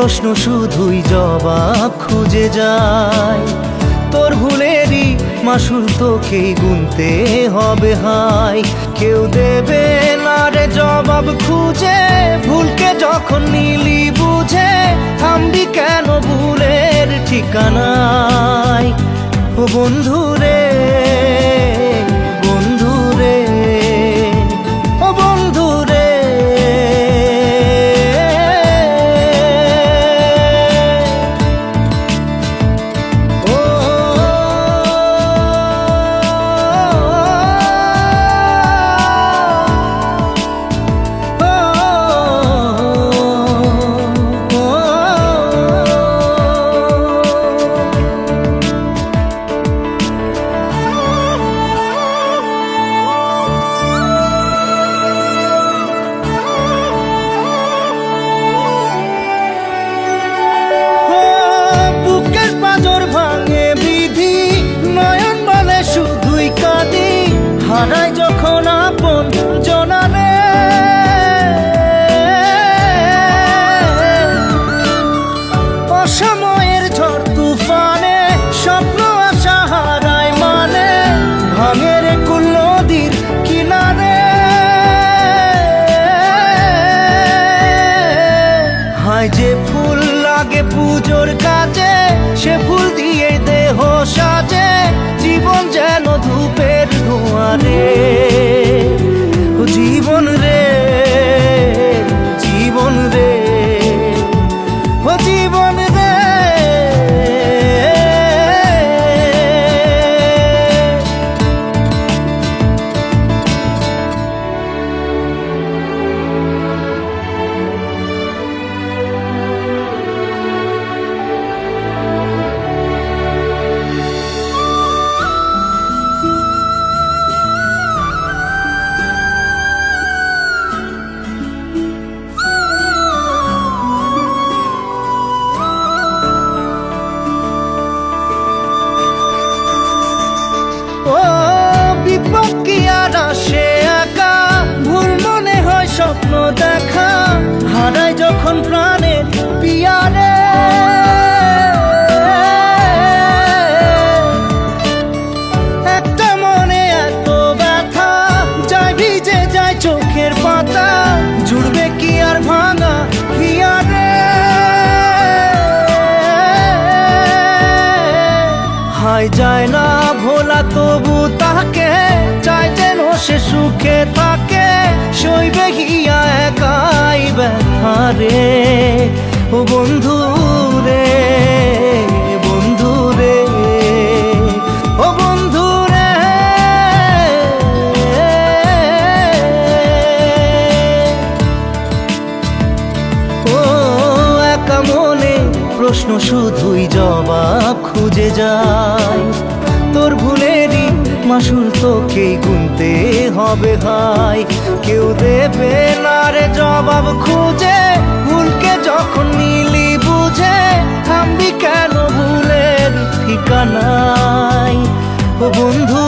প্রশ্ন শুধুই জবাব খুঁজে যায়। তোর ভুলেরই মাসুল তোকেই গুনতে হবে হাই। কেউ দেবে না রে জবাব খুঁজে, ভুলকে যখন নিলি বুঝে থামবি কেন ভুলের ঠিকানায়। ও বন্ধু রে, বন্ধু রে, ও বন্ধু রে। হারাই যখন আপন জনারে, অসময়ের ঝড় তুফানে স্বপ্ন আশা হারায় মানে, ভাঙের কুল নদীর কিনারে। হায় যে ফুল লাগে পুজোর কাজে, সে ফুল দিয়ে দেহ সাজে, জীবন যেন ধূপের ধোঁয়ারে। ও জীবন রে, জীবন রে, ও জীবন রে। ও বিপদ কি আর আসে একা, ভুল মনে হয় স্বপ্ন দেখা, হারাই যখন প্রাণের পিয়ারে। একটা মনে এত ব্যথা, যায় ভিজে যায় চোখের পাতা, জুড়বে কি আর ভাঙা হিয়ারে। হায় যায় না ভোলা তবু তাকে, চাই যেন সে সুখে থাকে, সইবে গিয়া একাই ব্যথা রে। ও বন্ধু রে, বন্ধু রে, ও বন্ধু রে। ও একা মনে প্রশ্ন শুধুই জবাব খুঁজে যায়। তোর ভুলেরই মাসুল তোকেই গুনতে হবে হাই। কেউ দেবে না রে জবাব খুঁজে, ভুলকে যখন নিলি বুঝে থামবি কেন ভুলের ঠিকানায়। ও বন্ধু